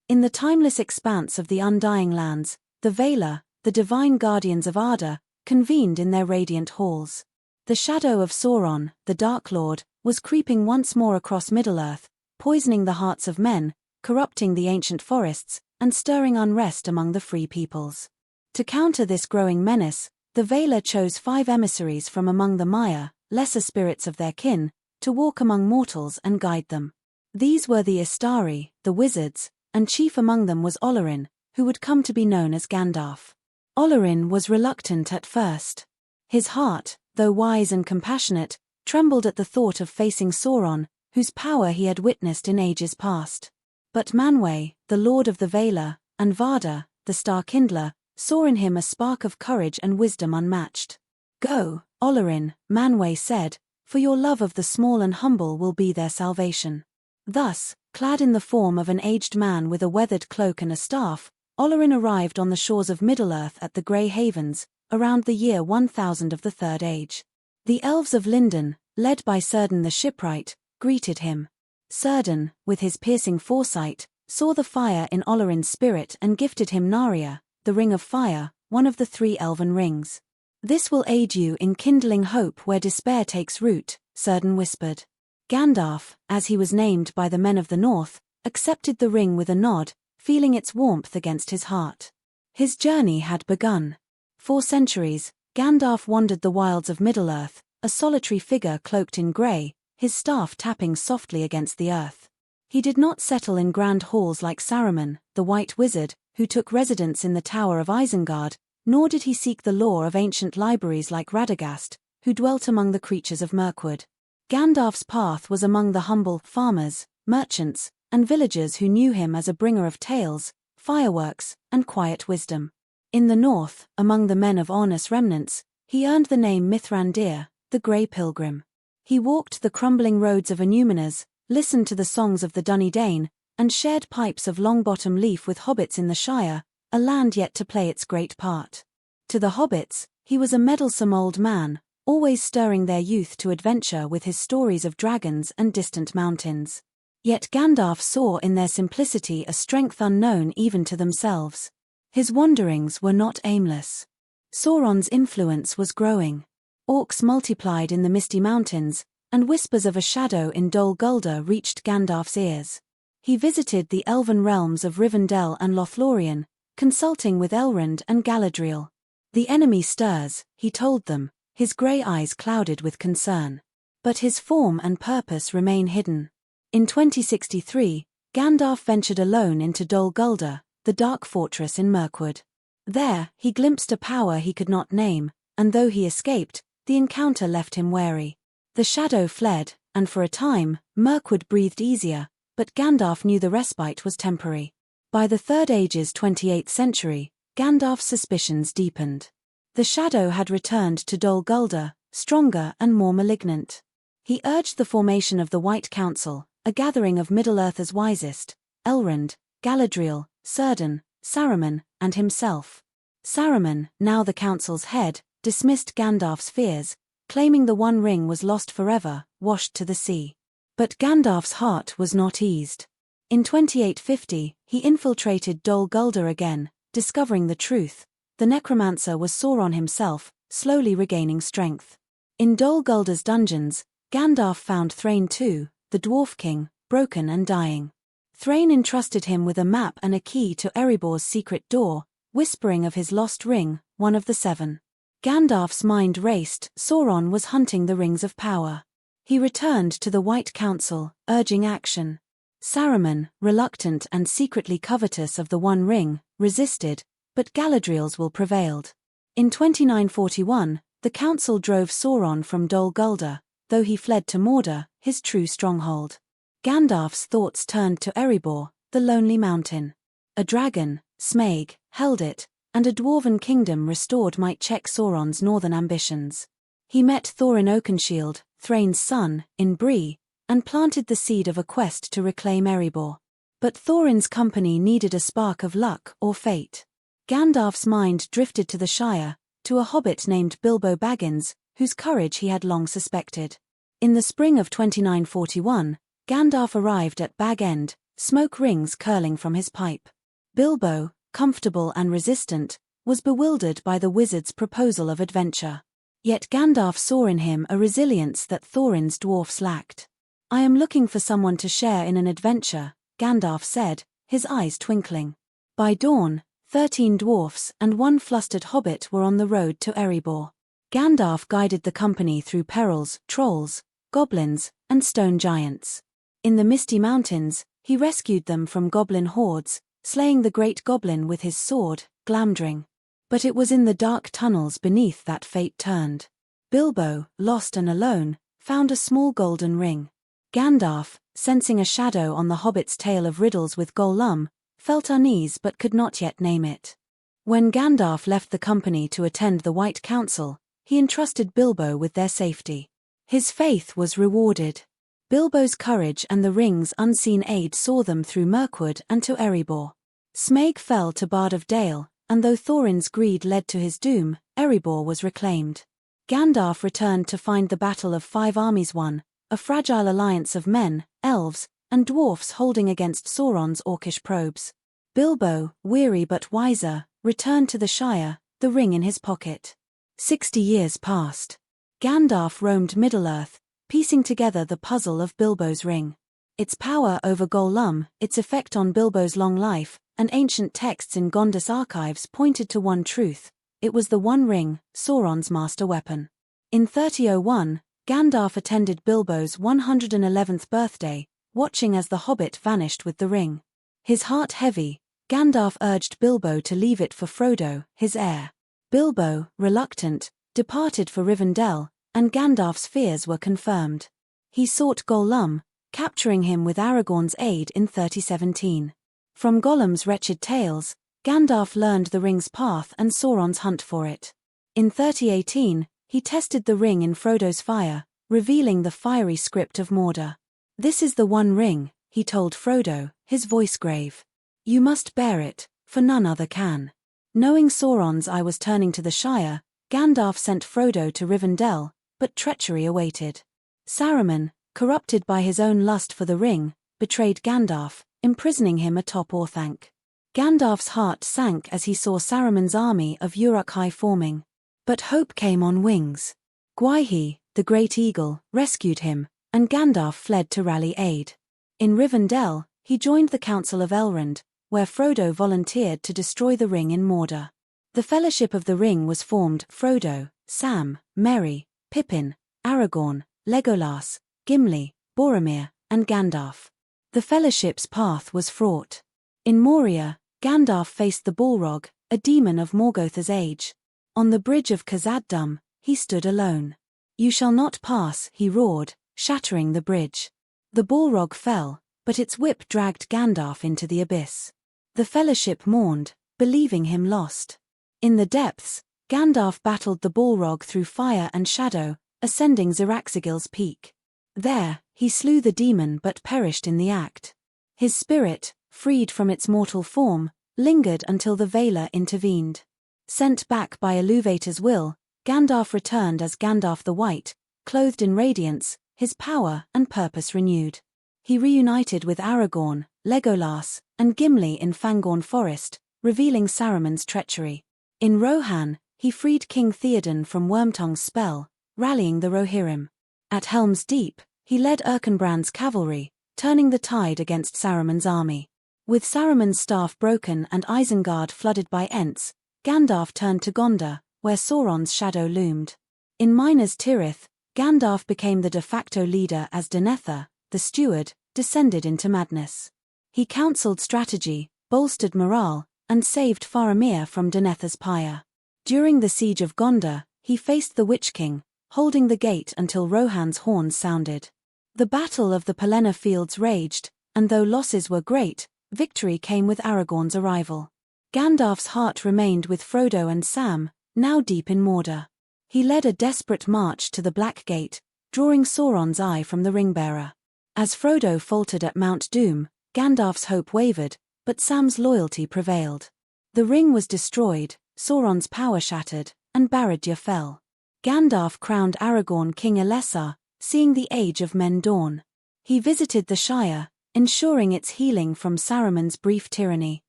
In the timeless expanse of the Undying Lands, the Valar, the divine guardians of Arda, convened in their radiant halls. The shadow of Sauron, the Dark Lord, was creeping once more across Middle-earth, poisoning the hearts of men, corrupting the ancient forests, and stirring unrest among the free peoples. To counter this growing menace, the Valar chose 5 emissaries from among the Maia, lesser spirits of their kin, to walk among mortals and guide them. These were the Istari, the wizards, and chief among them was Olorin, who would come to be known as Gandalf. Olorin was reluctant at first. His heart, though wise and compassionate, trembled at the thought of facing Sauron, whose power he had witnessed in ages past. But Manwë, the lord of the Valar, and Varda, the star-kindler, saw in him a spark of courage and wisdom unmatched. "Go, Olorin," Manwë said, "for your love of the small and humble will be their salvation." Thus, clad in the form of an aged man with a weathered cloak and a staff, Olorin arrived on the shores of Middle-earth at the Grey Havens, around the year 1000 of the Third Age. The elves of Lindon, led by Círdan the shipwright, greeted him. Círdan, with his piercing foresight, saw the fire in Olorin's spirit and gifted him Narya, the Ring of Fire, one of the 3 elven rings. "This will aid you in kindling hope where despair takes root," Círdan whispered. Gandalf, as he was named by the men of the North, accepted the ring with a nod, feeling its warmth against his heart. His journey had begun. For centuries, Gandalf wandered the wilds of Middle-earth, a solitary figure cloaked in grey, his staff tapping softly against the earth. He did not settle in grand halls like Saruman, the White Wizard, who took residence in the Tower of Isengard, nor did he seek the lore of ancient libraries like Radagast, who dwelt among the creatures of Mirkwood. Gandalf's path was among the humble farmers, merchants, and villagers who knew him as a bringer of tales, fireworks, and quiet wisdom. In the north, among the men of Ornus remnants, he earned the name Mithrandir, the Grey Pilgrim. He walked the crumbling roads of Anúminas, listened to the songs of the Dunedain, and shared pipes of Longbottom Leaf with hobbits in the Shire, a land yet to play its great part. To the hobbits, he was a meddlesome old man, always stirring their youth to adventure with his stories of dragons and distant mountains. Yet Gandalf saw in their simplicity a strength unknown even to themselves. His wanderings were not aimless. Sauron's influence was growing. Orcs multiplied in the misty mountains, and whispers of a shadow in Dol Guldur reached Gandalf's ears. He visited the elven realms of Rivendell and Lothlorien, consulting with Elrond and Galadriel. "The enemy stirs," he told them, his grey eyes clouded with concern. But his form and purpose remain hidden. In 2063, Gandalf ventured alone into Dol Guldur, the dark fortress in Mirkwood. There, he glimpsed a power he could not name, and though he escaped, the encounter left him wary. The shadow fled, and for a time, Mirkwood breathed easier, but Gandalf knew the respite was temporary. By the Third Age's 28th century, Gandalf's suspicions deepened. The shadow had returned to Dol Guldur, stronger and more malignant. He urged the formation of the White Council, a gathering of Middle-earth's wisest, Elrond, Galadriel, Círdan, Saruman, and himself. Saruman, now the council's head, dismissed Gandalf's fears, claiming the One Ring was lost forever, washed to the sea. But Gandalf's heart was not eased. In 2850, he infiltrated Dol Guldur again, discovering the truth. The necromancer was Sauron himself, slowly regaining strength. In Dol Guldur's dungeons, Gandalf found Thrain II, the Dwarf King, broken and dying. Thrain entrusted him with a map and a key to Erebor's secret door, whispering of his lost ring, one of the 7. Gandalf's mind raced. Sauron was hunting the rings of power. He returned to the White Council, urging action. Saruman, reluctant and secretly covetous of the One Ring, resisted, but Galadriel's will prevailed. In 2941, the council drove Sauron from Dol Guldur, though he fled to Mordor, his true stronghold. Gandalf's thoughts turned to Erebor, the lonely mountain. A dragon, Smaug, held it, and a dwarven kingdom restored might check Sauron's northern ambitions. He met Thorin Oakenshield, Thrain's son, in Bree, and planted the seed of a quest to reclaim Erebor. But Thorin's company needed a spark of luck or fate. Gandalf's mind drifted to the Shire, to a hobbit named Bilbo Baggins, whose courage he had long suspected. In the spring of 2941, Gandalf arrived at Bag End, smoke rings curling from his pipe. Bilbo, comfortable and resistant, was bewildered by the wizard's proposal of adventure. Yet Gandalf saw in him a resilience that Thorin's dwarfs lacked. "I am looking for someone to share in an adventure," Gandalf said, his eyes twinkling. By dawn, 13 dwarfs and 1 flustered hobbit were on the road to Erebor. Gandalf guided the company through perils, trolls, goblins, and stone giants. In the misty mountains, he rescued them from goblin hordes, slaying the great goblin with his sword, Glamdring. But it was in the dark tunnels beneath that fate turned. Bilbo, lost and alone, found a small golden ring. Gandalf, sensing a shadow on the hobbit's tale of riddles with Gollum, felt unease but could not yet name it. When Gandalf left the company to attend the White Council, he entrusted Bilbo with their safety. His faith was rewarded. Bilbo's courage and the ring's unseen aid saw them through Mirkwood and to Erebor. Smaug fell to Bard of Dale, and though Thorin's greed led to his doom, Erebor was reclaimed. Gandalf returned to find the Battle of 5 Armies won, a fragile alliance of men, elves, and dwarfs holding against Sauron's orcish probes. Bilbo, weary but wiser, returned to the Shire, the ring in his pocket. 60 years passed. Gandalf roamed Middle-earth, piecing together the puzzle of Bilbo's ring. Its power over Gollum, its effect on Bilbo's long life, and ancient texts in Gondor's archives pointed to one truth: it was the One Ring, Sauron's master weapon. In 3001, Gandalf attended Bilbo's 111th birthday, watching as the hobbit vanished with the ring. His heart heavy, Gandalf urged Bilbo to leave it for Frodo, his heir. Bilbo, reluctant, departed for Rivendell, and Gandalf's fears were confirmed. He sought Gollum, capturing him with Aragorn's aid in 3017. From Gollum's wretched tales, Gandalf learned the ring's path and Sauron's hunt for it. In 3018, he tested the ring in Frodo's fire, revealing the fiery script of Mordor. "This is the One Ring," he told Frodo, his voice grave. "You must bear it, for none other can." Knowing Sauron's eye was turning to the Shire, Gandalf sent Frodo to Rivendell, but treachery awaited. Saruman, corrupted by his own lust for the ring, betrayed Gandalf, imprisoning him atop Orthanc. Gandalf's heart sank as he saw Saruman's army of Uruk-hai forming. But hope came on wings. Gwaihir, the great eagle, rescued him, and Gandalf fled to rally aid. In Rivendell, he joined the Council of Elrond, where Frodo volunteered to destroy the ring in Mordor. The Fellowship of the Ring was formed: Frodo, Sam, Merry, Pippin, Aragorn, Legolas, Gimli, Boromir, and Gandalf. The Fellowship's path was fraught. In Moria, Gandalf faced the Balrog, a demon of Morgotha's age. On the bridge of Khazad-dûm, he stood alone. "You shall not pass," he roared, shattering the bridge. The Balrog fell, but its whip dragged Gandalf into the abyss. The Fellowship mourned, believing him lost. In the depths, Gandalf battled the Balrog through fire and shadow, ascending Ziraxigil's peak. There, he slew the demon but perished in the act. His spirit, freed from its mortal form, lingered until the Valar intervened. Sent back by Iluvatar's will, Gandalf returned as Gandalf the White, clothed in radiance, his power and purpose renewed. He reunited with Aragorn, Legolas, and Gimli in Fangorn Forest, revealing Saruman's treachery. In Rohan, he freed King Theoden from Wormtongue's spell, rallying the Rohirrim. At Helm's Deep, he led Erkenbrand's cavalry, turning the tide against Saruman's army. With Saruman's staff broken and Isengard flooded by Ents, Gandalf turned to Gondor, where Sauron's shadow loomed. In Minas Tirith, Gandalf became the de facto leader as Denethor, the steward, descended into madness. He counseled strategy, bolstered morale, and saved Faramir from Denethor's pyre. During the siege of Gondor, he faced the Witch King, holding the gate until Rohan's horns sounded. The Battle of the Pelennor Fields raged, and though losses were great, victory came with Aragorn's arrival. Gandalf's heart remained with Frodo and Sam, now deep in Mordor. He led a desperate march to the Black Gate, drawing Sauron's eye from the Ringbearer. As Frodo faltered at Mount Doom, Gandalf's hope wavered, but Sam's loyalty prevailed. The ring was destroyed, Sauron's power shattered, and Barad-dûr fell. Gandalf crowned Aragorn King Elessar, seeing the age of men dawn. He visited the Shire, ensuring its healing from Saruman's brief tyranny.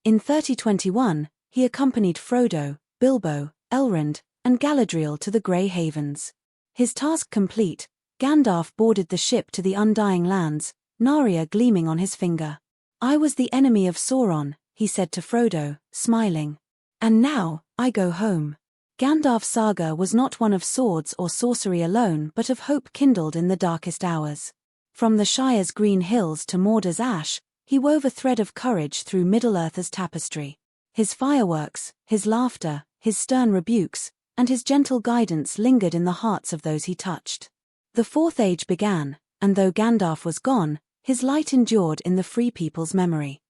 In 3021, he accompanied Frodo, Bilbo, Elrond, and Galadriel to the Grey Havens. His task complete, Gandalf boarded the ship to the Undying Lands, Narya gleaming on his finger. "I was the enemy of Sauron," he said to Frodo, smiling. "And now, I go home." Gandalf's saga was not one of swords or sorcery alone but of hope kindled in the darkest hours. From the Shire's green hills to Mordor's ash, he wove a thread of courage through Middle-earth's tapestry. His fireworks, his laughter, his stern rebukes, and his gentle guidance lingered in the hearts of those he touched. The Fourth Age began, and though Gandalf was gone, his light endured in the Free People's memory.